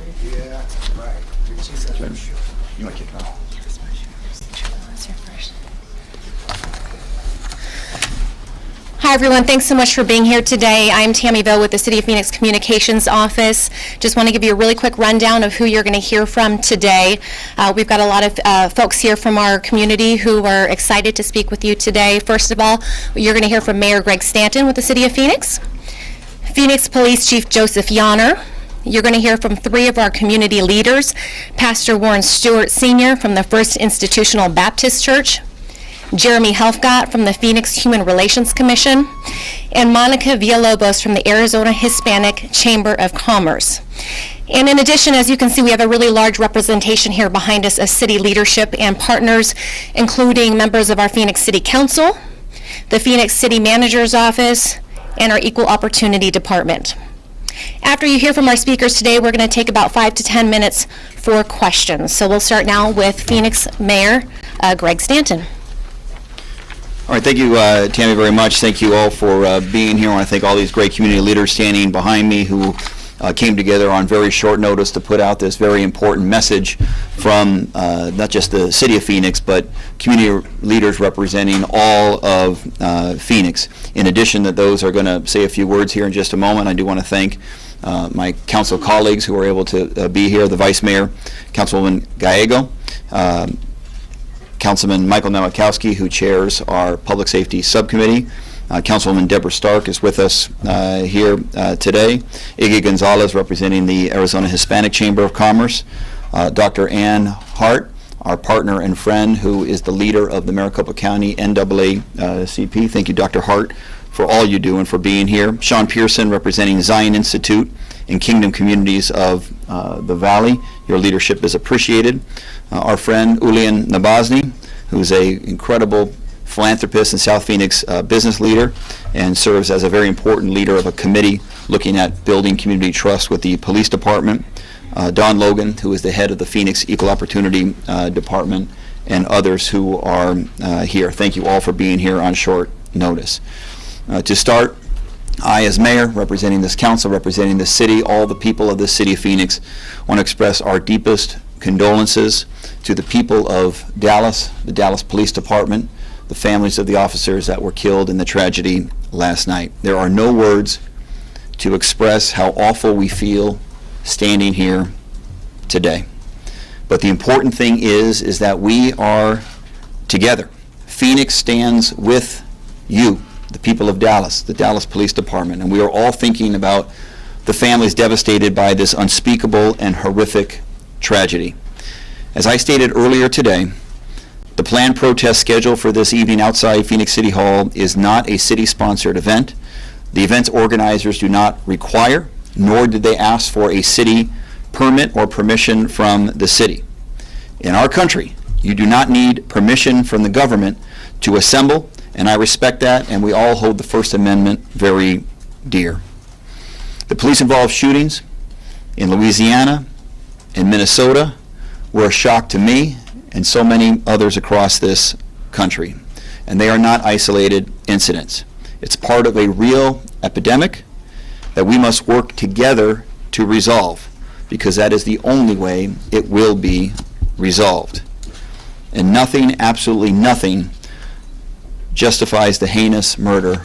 Yeah, right. You want to kick off? Hi everyone, thanks so much for being here today. I'm Tammy Vaux with the City of Phoenix Communications Office. Just want to give you a really quick rundown of who you're going to hear from today. We've got a lot of folks here from our community who are excited to speak with you today. First of all, you're going to hear from Mayor Greg Stanton with the City of Phoenix, Phoenix Police Chief Joseph Yonner. You're going to hear from 3 of our community leaders, Pastor Warren Stewart Sr. from the First Institutional Baptist Church, Jeremy Helfgott from the Phoenix Human Relations Commission, and Monica Villalobos from the Arizona Hispanic Chamber of Commerce. And in addition, as you can see, we have a really large representation here behind us of city leadership and partners, including members of our Phoenix City Council, the Phoenix City Manager's Office, and our Equal Opportunity Department. After you hear from our speakers today, we're going to take about 5 to 10 minutes for questions. So we'll start now with Phoenix Mayor Greg Stanton. All right, thank you, Tammy, very much. Thank you all for being here. I want to thank all these great community leaders standing behind me who came together on very short notice to put out this very important message from not just the city of Phoenix, but community leaders representing all of Phoenix. In addition to those are going to say a few words here in just a moment. I do want to thank my council colleagues who were able to be here, the Vice Mayor, Councilwoman Gallego, Councilman Michael Nowakowski, who chairs our Public Safety Subcommittee. Councilwoman Deborah Stark is with us here today. Iggy Gonzalez, representing the Arizona Hispanic Chamber of Commerce. Dr. Ann Hart, our partner and friend, who is the leader of the Maricopa County NAACP. Thank you, Dr. Hart, for all you do and for being here. Sean Pearson, representing Zion Institute and Kingdom Communities of the Valley. Your leadership is appreciated. Our friend Ulian Nabazny, who's an incredible philanthropist and South Phoenix business leader and serves as a very important leader of a committee looking at building community trust with the police department. Don Logan, who is the head of the Phoenix Equal Opportunity Department, and others who are here. Thank you all for being here on short notice. To start, I, as mayor, representing this council, representing the city, all the people of the city of Phoenix, want to express our deepest condolences to the people of Dallas, the Dallas Police Department, the families of the officers that were killed in the tragedy last night. There are no words to express how awful we feel standing here today. But the important thing is that we are together. Phoenix stands with you, the people of Dallas, the Dallas Police Department, and we are all thinking about the families devastated by this unspeakable and horrific tragedy. As I stated earlier today, the planned protest schedule for this evening outside Phoenix City Hall is not a city-sponsored event. The event's organizers do not require, nor did they ask for a city permit or permission from the city. In our country, you do not need permission from the government to assemble, and I respect that, and we all hold the First Amendment very dear. The police-involved shootings in Louisiana and Minnesota were a shock to me and so many others across this country. And they are not isolated incidents. It's part of a real epidemic that we must work together to resolve, because that is the only way it will be resolved. And nothing, absolutely nothing, justifies the heinous murder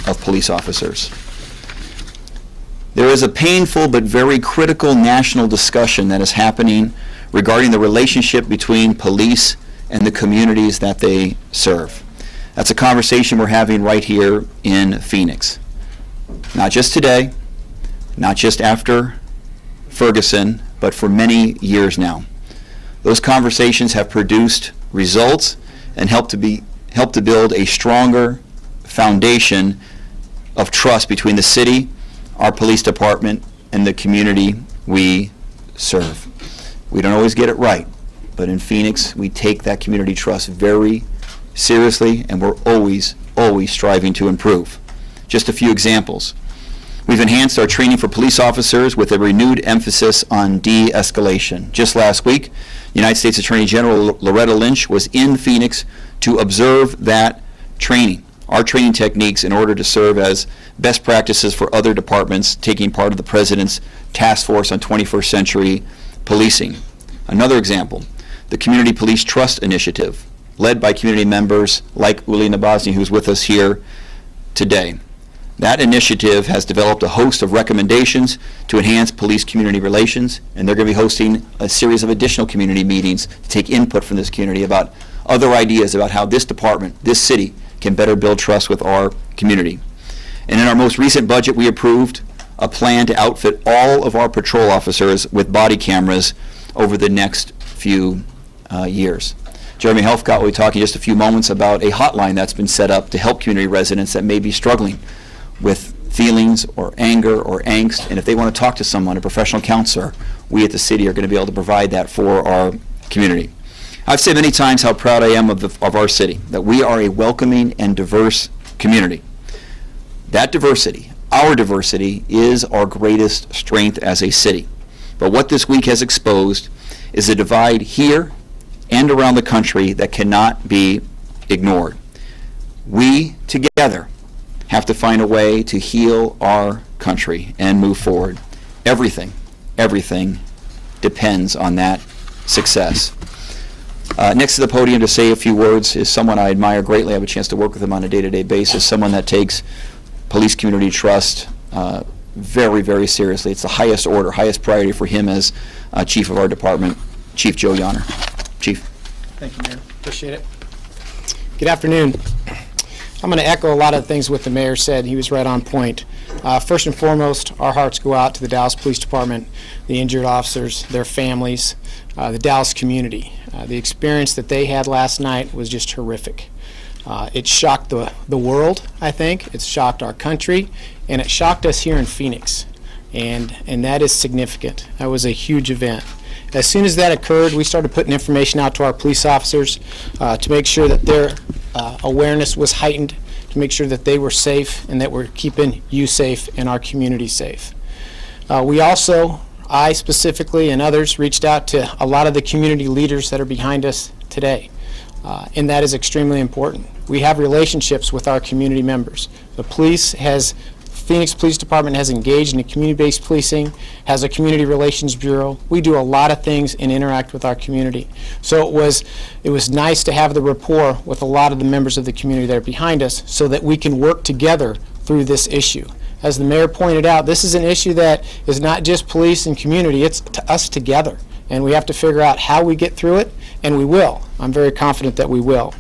of police officers. There is a painful but very critical national discussion that is happening regarding the relationship between police and the communities that they serve. That's a conversation we're having right here in Phoenix. Not just today, not just after Ferguson, but for many years now. Those conversations have produced results and helped to build a stronger foundation of trust between the city, our police department, and the community we serve. We don't always get it right, but in Phoenix, we take that community trust very seriously, and we're always striving to improve. Just a few examples. We've enhanced our training for police officers with a renewed emphasis on de-escalation. Just last week, United States Attorney General Loretta Lynch was in Phoenix to observe that training. our training techniques in order to serve as best practices for other departments taking part of the President's Task Force on 21st Century Policing. Another example, the Community Police Trust Initiative, led by community members like Uli Nabozny, who's with us here today. That initiative has developed a host of recommendations to enhance police-community relations, and they're going to be hosting a series of additional community meetings to take input from this community about other ideas about how this department, this city, can better build trust with our community. And in our most recent budget, we approved a plan to outfit all of our patrol officers with body cameras over the next few years. Jeremy Helfgott will be talking just a few moments about a hotline that's been set up to help community residents that may be struggling with feelings or anger or angst, and if they want to talk to someone, a professional counselor, we at the city are going to be able to provide that for our community. I've said many times how proud I am of our city, that we are a welcoming and diverse community. That diversity, our diversity, is our greatest strength as a city. But what this week has exposed is a divide here and around the country that cannot be ignored. We together have to find a way to heal our country and move forward. Everything depends on that success. Next to the podium to say a few words is someone I admire greatly. I have a chance to work with him on a day-to-day basis, someone that takes police community trust very, very seriously. It's the highest order, highest priority for him as chief of our department, Chief Joe Yonner. Chief. Thank you, Mayor. Appreciate it. Good afternoon. I'm going to echo a lot of the things what the mayor said. He was right on point. First and foremost, our hearts go out to the Dallas Police Department, the injured officers, their families, the Dallas community. The experience that they had last night was just horrific. It shocked the world, I think. It shocked our country, and it shocked us here in Phoenix. And that is significant. That was a huge event. As soon as that occurred, we started putting information out to our police officers to make sure that their awareness was heightened, to make sure that they were safe and that we're keeping you safe and our community safe. We also, I specifically and others, reached out to a lot of the community leaders that are behind us today, and that is extremely important. We have relationships with our community members. The Phoenix Police Department has engaged in community-based policing, has a community relations bureau. We do a lot of things and interact with our community. So it was nice to have the rapport with a lot of the members of the community that are behind us so that we can work together through this issue. As the mayor pointed out, this is an issue that is not just police and community, it's us together. And we have to figure out how we get through it, and we will. I'm very confident that we will.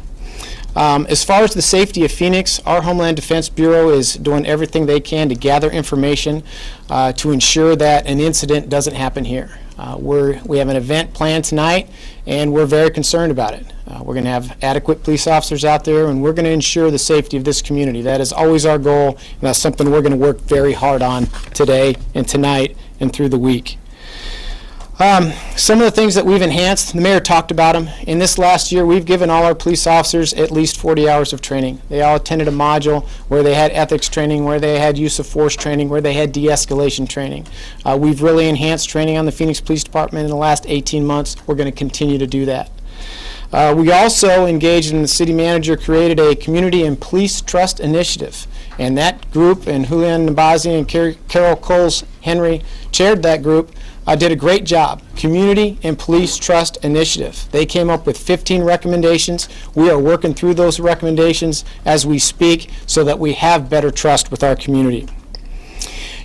As far as the safety of Phoenix, our Homeland Defense Bureau is doing everything they can to gather information to ensure that an incident doesn't happen here. We have an event planned tonight, and we're very concerned about it. We're going to have adequate police officers out there, and we're going to ensure the safety of this community. That is always our goal, and that's something we're going to work very hard on today and tonight and through the week. Some of the things that we've enhanced, the mayor talked about them. In this last year, we've given all our police officers at least 40 hours of training. They all attended a module where they had ethics training, where they had use of force training, where they had de-escalation training. We've really enhanced training on the Phoenix Police Department in the last 18 months. We're going to continue to do that. We also engaged in the city manager created a community and police trust initiative. And that group, and Julian Nabozny and Carol Coles-Henry chaired that group, did a great job. Community and Police Trust Initiative. They came up with 15 recommendations. We are working through those recommendations as we speak so that we have better trust with our community.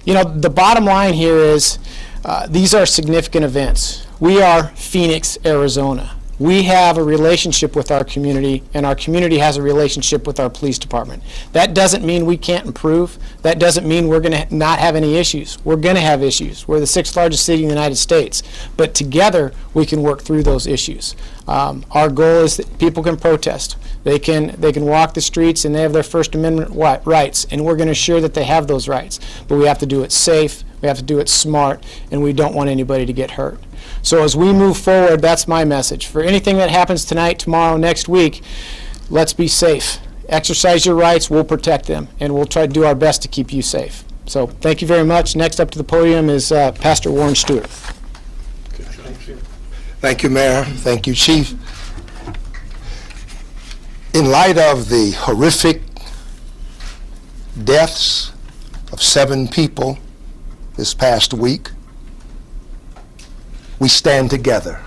You know, the bottom line here is these are significant events. We are Phoenix, Arizona. We have a relationship with our community, and our community has a relationship with our police department. That doesn't mean we can't improve. That doesn't mean we're going to not have any issues. We're going to have issues. We're the 6th largest city in the United States. But together, we can work through those issues. Our goal is that people can protest. They can walk the streets, and they have their First Amendment rights, and we're going to ensure that they have those rights. But we have to do it safe, we have to do it smart, and we don't want anybody to get hurt. So as we move forward, that's my message. For anything that happens tonight, tomorrow, next week, let's be safe. Exercise your rights, we'll protect them, and we'll try to do our best to keep you safe. So thank you very much. Next up to the podium is Pastor Warren Stewart. Thank you, Mayor. Thank you, Chief. In light of the horrific deaths of 7 people this past week, we stand together.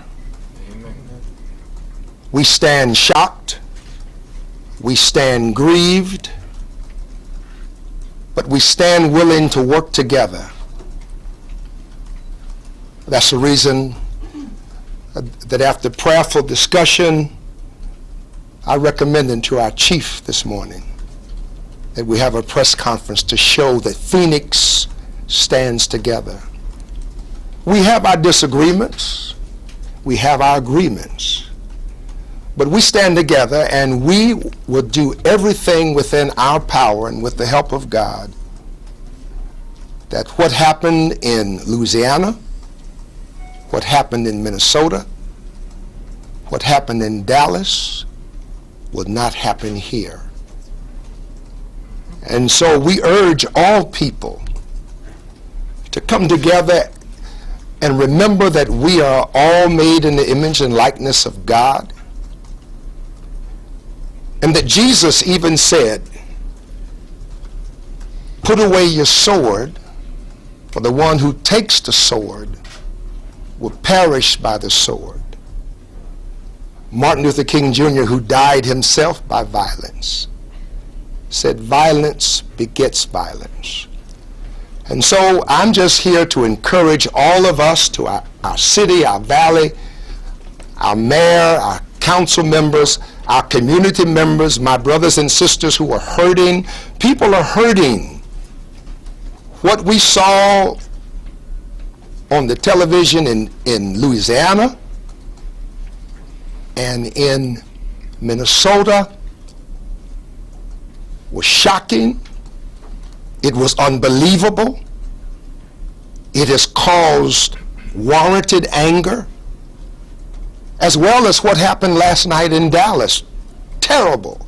We stand shocked. We stand grieved. But we stand willing to work together. That's the reason that after prayerful discussion, I recommended to our chief this morning that we have a press conference to show that Phoenix stands together. We have our disagreements, we have our agreements, but we stand together and we will do everything within our power and with the help of God that what happened in Louisiana, what happened in Minnesota, what happened in Dallas will not happen here. And so we urge all people to come together and remember that we are all made in the image and likeness of God, and that Jesus even said, "Put away your sword, for the one who takes the sword will perish by the sword." Martin Luther King Jr., who died himself by violence, said, "Violence begets violence." And so I'm just here to encourage all of us, to our city, our valley, our mayor, our council members, our community members, my brothers and sisters who are hurting. People are hurting. What we saw on the television in Louisiana and in Minnesota was shocking. It was unbelievable. It has caused warranted anger, as well as what happened last night in Dallas. Terrible.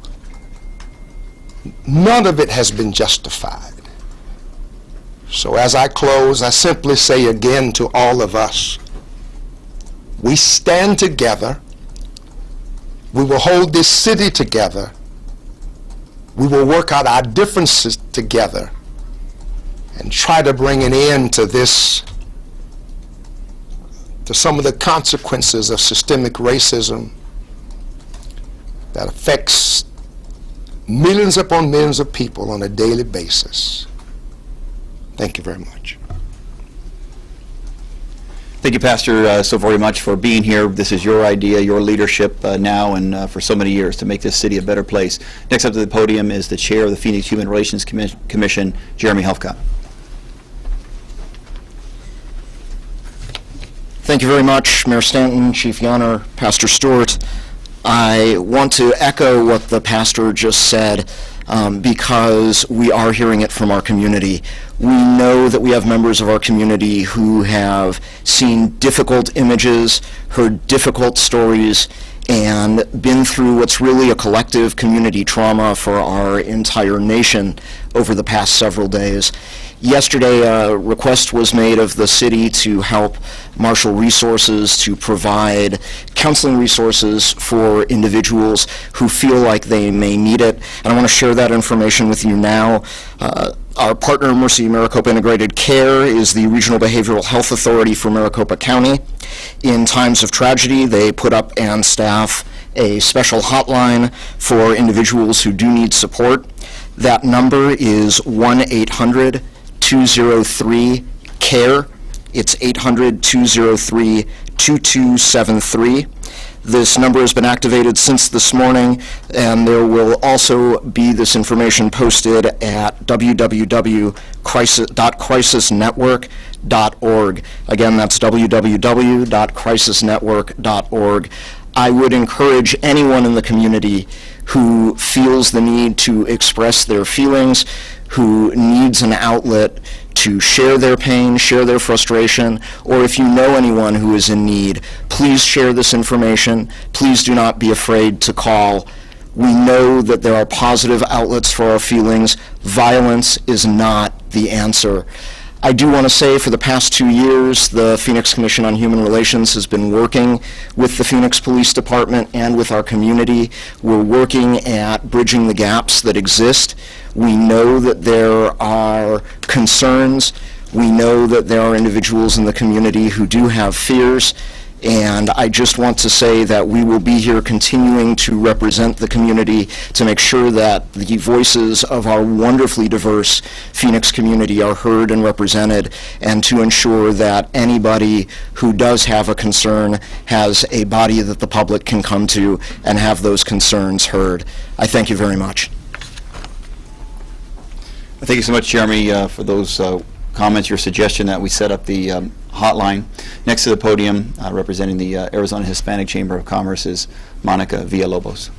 None of it has been justified. So as I close, I simply say again to all of us, we stand together. We will hold this city together. We will work out our differences together and try to bring an end to this, to some of the consequences of systemic racism that affects millions upon millions of people on a daily basis. Thank you very much. Thank you, Pastor, so very much for being here. This is your idea, your leadership now and for so many years to make this city a better place. Next up to the podium is the chair of the Phoenix Human Relations Commission, Jeremy Helfgott. Thank you very much, Mayor Stanton, Chief Yonner, Pastor Stewart. I want to echo what the pastor just said because we are hearing it from our community. We know that we have members of our community who have seen difficult images, heard difficult stories, and been through what's really a collective community trauma for our entire nation over the past several days. Yesterday, a request was made of the city to help marshal resources to provide counseling resources for individuals who feel like they may need it. And I want to share that information with you now. Our partner, Mercy Maricopa Integrated Care, is the Regional Behavioral Health Authority for Maricopa County. In times of tragedy, they put up and staff a special hotline for individuals who do need support. That number is 1-800-203-CARE. It's 800-203-2273. This number has been activated since this morning, and there will also be this information posted at www.crisisnetwork.org. Again, that's www.crisisnetwork.org. I would encourage anyone in the community who feels the need to express their feelings, who needs an outlet to share their pain, share their frustration, or if you know anyone who is in need, please share this information. Please do not be afraid to call. We know that there are positive outlets for our feelings. Violence is not the answer. I do want to say for the past 2 years, the Phoenix Commission on Human Relations has been working with the Phoenix Police Department and with our community. We're working at bridging the gaps that exist. We know that there are concerns. We know that there are individuals in the community who do have fears. And I just want to say that we will be here continuing to represent the community to make sure that the voices of our wonderfully diverse Phoenix community are heard and represented, and to ensure that anybody who does have a concern has a body that the public can come to and have those concerns heard. I thank you very much. Thank you so much, Jeremy, for those comments, your suggestion that we set up the hotline. Next to the podium, representing the Arizona Hispanic Chamber of Commerce, is Monica Villalobos.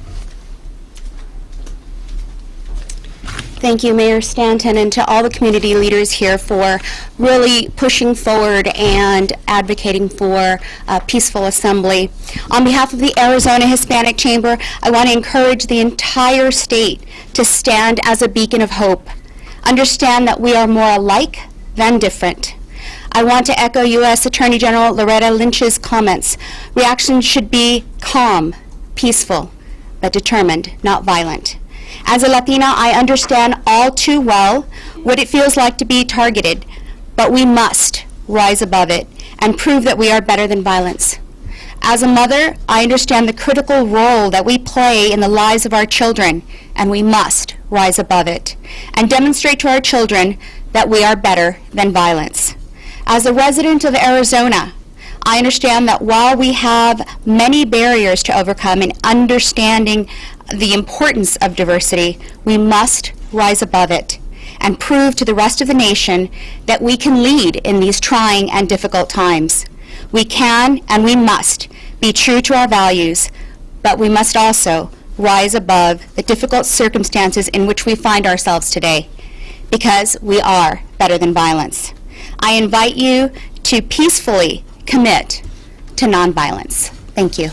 Thank you, Mayor Stanton, and to all the community leaders here for really pushing forward and advocating for a peaceful assembly. On behalf of the Arizona Hispanic Chamber, I want to encourage the entire state to stand as a beacon of hope. Understand that we are more alike than different. I want to echo U.S. Attorney General Loretta Lynch's comments. Reactions should be calm, peaceful, but determined, not violent. As a Latina, I understand all too well what it feels like to be targeted, but we must rise above it and prove that we are better than violence. As a mother, I understand the critical role that we play in the lives of our children, and we must rise above it and demonstrate to our children that we are better than violence. As a resident of Arizona, I understand that while we have many barriers to overcome in understanding the importance of diversity, we must rise above it and prove to the rest of the nation that we can lead in these trying and difficult times. We can and we must be true to our values, but we must also rise above the difficult circumstances in which we find ourselves today, because we are better than violence. I invite you to peacefully commit to nonviolence. Thank you.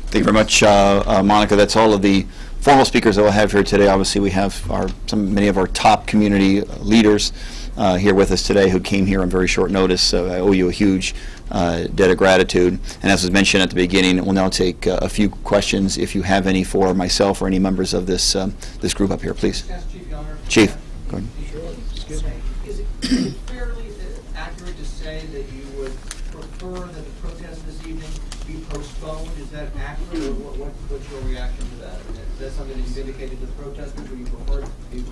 Thank you very much, Monica. That's all of the formal speakers that we'll have here today. Obviously, we have many of our top community leaders here with us today who came here on very short notice, so I owe you a huge debt of gratitude. And as was mentioned at the beginning, we'll now take a few questions, if you have any, for myself or any members of this this group up here, please. Yes, Chief Yonner. Chief, go ahead. Is it fairly accurate to say that you would prefer that the protest this evening be postponed? Is that accurate, or what's your reaction to that? Is that something that you've indicated to the protesters, or you prefer it to be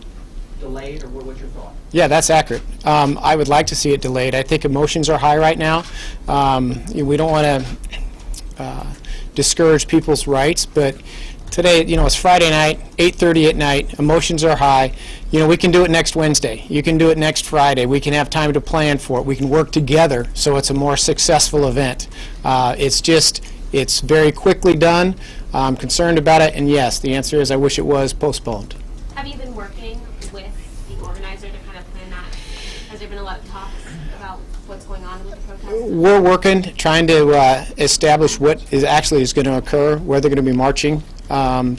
delayed, or what's your thought? Yeah, that's accurate. I would like to see it delayed. I think emotions are high right now. We don't want to discourage people's rights, but today, it's Friday night, 8:30 at night, emotions are high. We can do it next Wednesday. You can do it next Friday. We can have time to plan for it. We can work together so it's a more successful event. It's very quickly done. I'm concerned about it, and yes, the answer is I wish it was postponed. Have you been working with the organizer to kind of plan that? Has there been a lot of talks about what's going on with the protest? We're working, trying to establish what is going to occur, where they're going to be marching.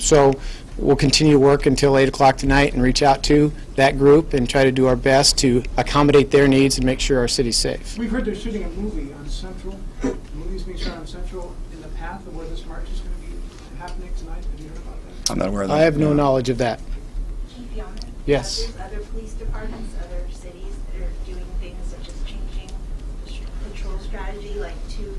So we'll continue to work until 8 o'clock tonight and reach out to that group and try to do our best to accommodate their needs and make sure our city's safe. We've heard they're shooting a movie on Central. The movie's being shot on Central in the path of where this march is going to be happening tonight. Have you heard about that? I'm not aware of that. I have no knowledge of that. Chief Yonner? Yes. There's other police departments, other cities that are doing things such as changing the patrol strategy, like 2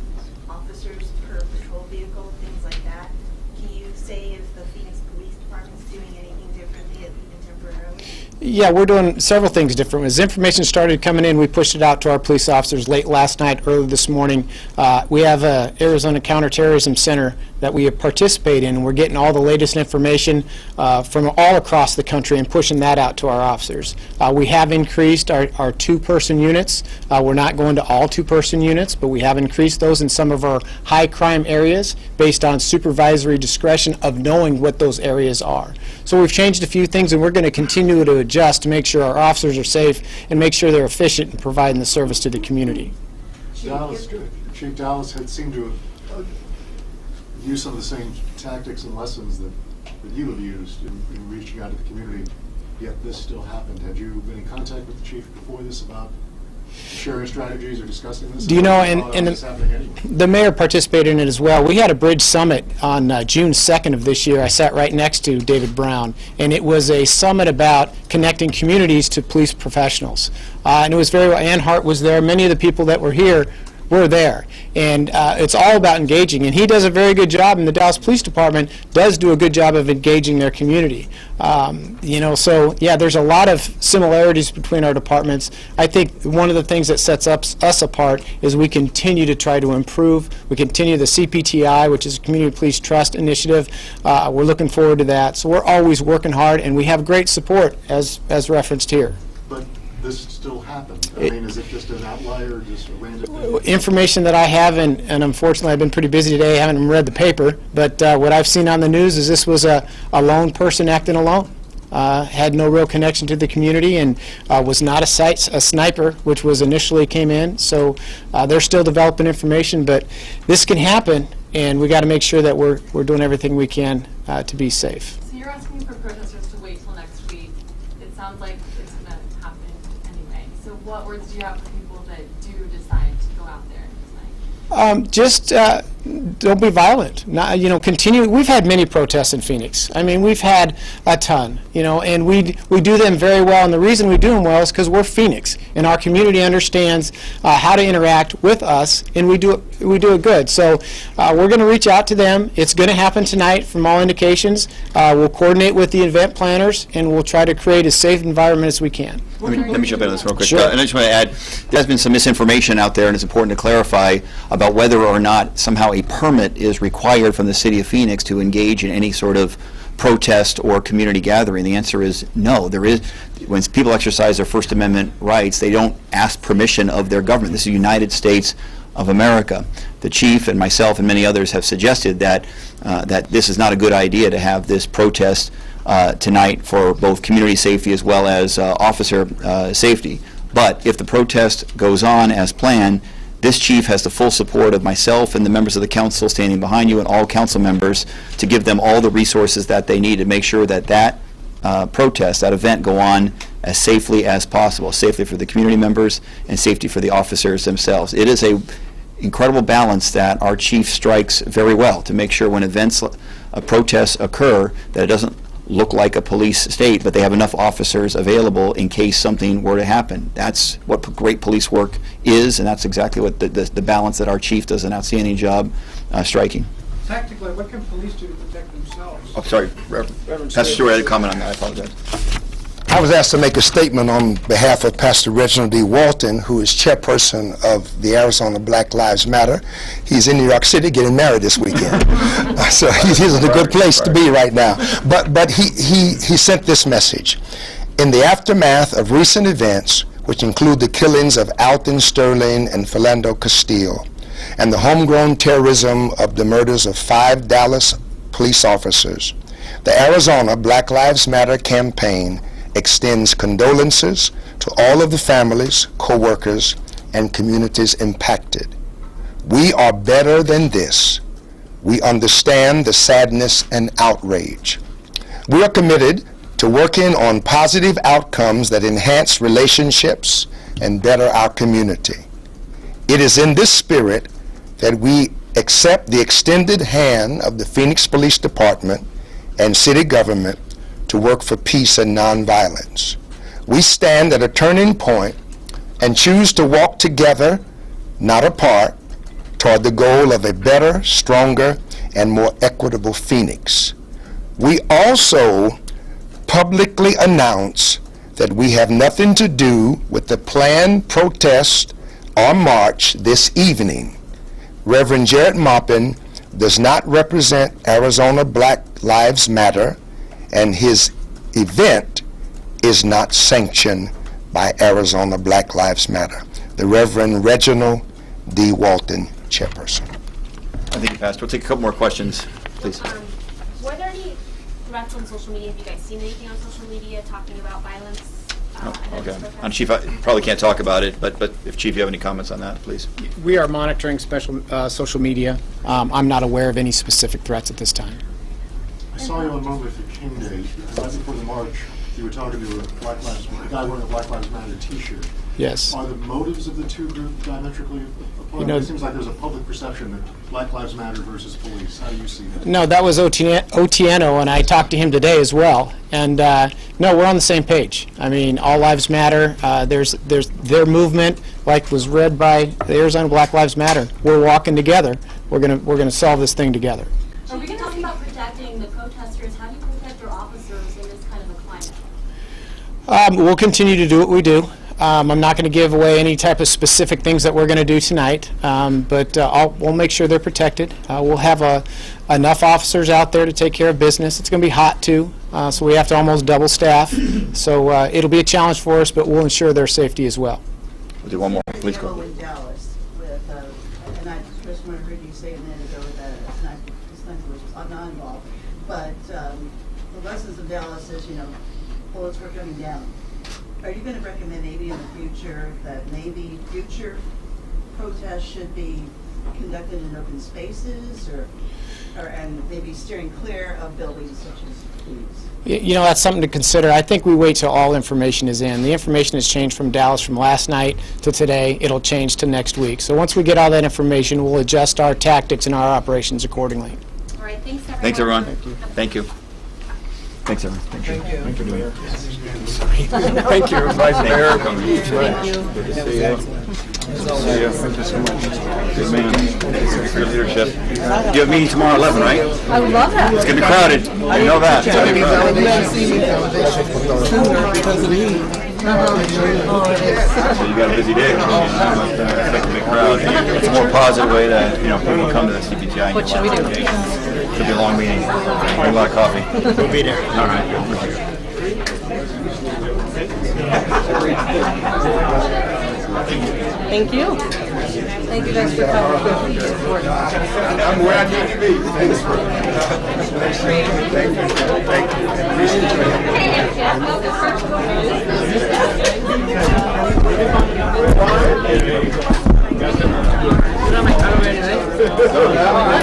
officers per patrol vehicle, things like that. Can you say if the Phoenix Police Department's doing anything differently, even temporarily? Yeah, we're doing several things different. As information started coming in, we pushed it out to our police officers late last night, early this morning. We have a Arizona Counterterrorism Center that we participate in, and we're getting all the latest information from all across the country and pushing that out to our officers. We have increased our 2-person units. We're not going to all 2-person units, but we have increased those in some of our high crime areas based on supervisory discretion of knowing what those areas are. So we've changed a few things, and we're going to continue to adjust to make sure our officers are safe and make sure they're efficient in providing the service to the community. Chief Dallas had seemed to have used some of the same tactics and lessons that you have used in reaching out to the community. yet this still happened. Had you been in contact with the chief before this about sharing strategies or discussing this? Do you know, and the mayor participated in it as well. We had a bridge summit on June 2nd of this year. I sat right next to David Brown, and it was a summit about connecting communities to police professionals. And it was Ann Hart was there. Many of the people that were here were there. And it's all about engaging. And he does a very good job, and the Dallas Police Department does do a good job of engaging their community. So yeah, there's a lot of similarities between our departments. I think one of the things that sets us apart is we continue to try to improve. We continue the CPTI, which is Community Police Trust Initiative. We're looking forward to that. So we're always working hard, and we have great support, as referenced here. But this still happened. I mean, is it just an outlier, just a random? Information that I have, and unfortunately I've been pretty busy today, I haven't read the paper, but what I've seen on the news is this was a lone person acting alone. Had no real connection to the community, and was not a sniper, which was initially came in. So they're still developing information, but this can happen, and we got to make sure that we're doing everything we can to be safe. So you're asking for protesters to wait till next week. It sounds like it's going to happen anyway. So what words do you have for people that do decide to go out there tonight? Just don't be violent. Not, continue. We've had many protests in Phoenix. I mean, we've had a ton, and we do them very well. And the reason we do them well is because we're Phoenix, and our community understands how to interact with us, and we do it good. So we're going to reach out to them. It's going to happen tonight, from all indications. We'll coordinate with the event planners, and we'll try to create as safe environment as we can. Let me jump in on this real quick. Sure. And I just want to add, there's been some misinformation out there, and it's important to clarify about whether or not somehow a permit is required from the city of Phoenix to engage in any sort of protest or community gathering. The answer is no. There is, when people exercise their First Amendment rights, they don't ask permission of their government. This is the United States of America. The chief and myself and many others have suggested that that this is not a good idea to have this protest tonight for both community safety as well as officer safety. But if the protest goes on as planned, this chief has the full support of myself and the members of the council standing behind you and all council members to give them all the resources that they need to make sure that that protest, that event, go on as safely as possible, safely for the community members and safety for the officers themselves. It is a incredible balance that our chief strikes very well to make sure when events, protests occur, that it doesn't look like a police state, but they have enough officers available in case something were to happen. That's what great police work is, and that's exactly what the balance that our chief does an outstanding job striking. Tactically, what can police do to protect themselves? Oh, sorry, Pastor Stewart had a comment on that. I apologize. I was asked to make a statement on behalf of Pastor Reginald D. Walton, who is chairperson of the Arizona Black Lives Matter. He's in New York City getting married this weekend. So he's in a good place to be right now. But he sent this message. In the aftermath of recent events, which include the killings of Alton Sterling and Philando Castile, and the homegrown terrorism of the murders of 5 Dallas police officers, the Arizona Black Lives Matter campaign extends condolences to all of the families, co-workers, and communities impacted. We are better than this. We understand the sadness and outrage. We are committed to working on positive outcomes that enhance relationships and better our community. It is in this spirit that we accept the extended hand of the Phoenix Police Department and city government to work for peace and nonviolence. We stand at a turning point and choose to walk together, not apart, toward the goal of a better, stronger, and more equitable Phoenix. We also publicly announce that we have nothing to do with the planned protest or march this evening. Reverend Jarrett Maupin does not represent Arizona Black Lives Matter, and his event is not sanctioned by Arizona Black Lives Matter. The Reverend Reginald D. Walton, chairperson. Thank you, Pastor. We'll take a couple more questions, please. Were there any threats on social media? Have you guys seen anything on social media talking about violence? Okay. On Chief, I probably can't talk about it, but if Chief, you have any comments on that, please. We are monitoring social media. I'm not aware of any specific threats at this time. I saw you on Martin Luther King Day, right before the march. you were talking to a guy wearing a Black Lives Matter T-shirt. Yes. Are the motives of the two groups diametrically opposed? You know- It seems like there's a public perception that Black Lives Matter versus police. How do you see that? No, that was Otieno, and I talked to him today as well. And no, we're on the same page. I mean, all lives matter. There's their movement, like was read by the Arizona Black Lives Matter. We're walking together. We're gonna solve this thing together. Are we talking about protecting the protesters? How do you protect your officers in this kind of a climate? We'll continue to do what we do. I'm not going to give away any type of specific things that we're going to do tonight, but we'll make sure they're protected. We'll have enough officers out there to take care of business. It's going to be hot too, so we have to almost double staff. So it'll be a challenge for us, but we'll ensure their safety as well. We'll do one more. Please go. In Dallas with, and I just heard you say a minute ago that sniper was not involved, but the lessons of Dallas is, bullets were coming down. Are you going to recommend maybe in the future that maybe future protests should be conducted in open spaces and maybe steering clear of buildings such as these? That's something to consider. I think we wait till all information is in. The information has changed from Dallas from last night to today. It'll change to next week. So once we get all that information, we'll adjust our tactics and our operations accordingly. All right, thanks everyone. Thanks, everyone. Thank you. Thanks, everyone. Thank you. Thank you, Mayor. Thank you, Vice Mayor. Thank you. Good to see you. Thank you so much. Good man. Thank you for your leadership. You have a meeting tomorrow at 11, right? I would love that. It's going to be crowded. You know that. It's going to be crowded. So you got a busy day. Expect a big crowd. It's a more positive way to, people come to the CPTI. What should we do? Could be a long meeting. Bring a lot of coffee. We'll be there. All right. Thank you. Thank you guys for coming. I'm where I need to be. Thanks for Thank you.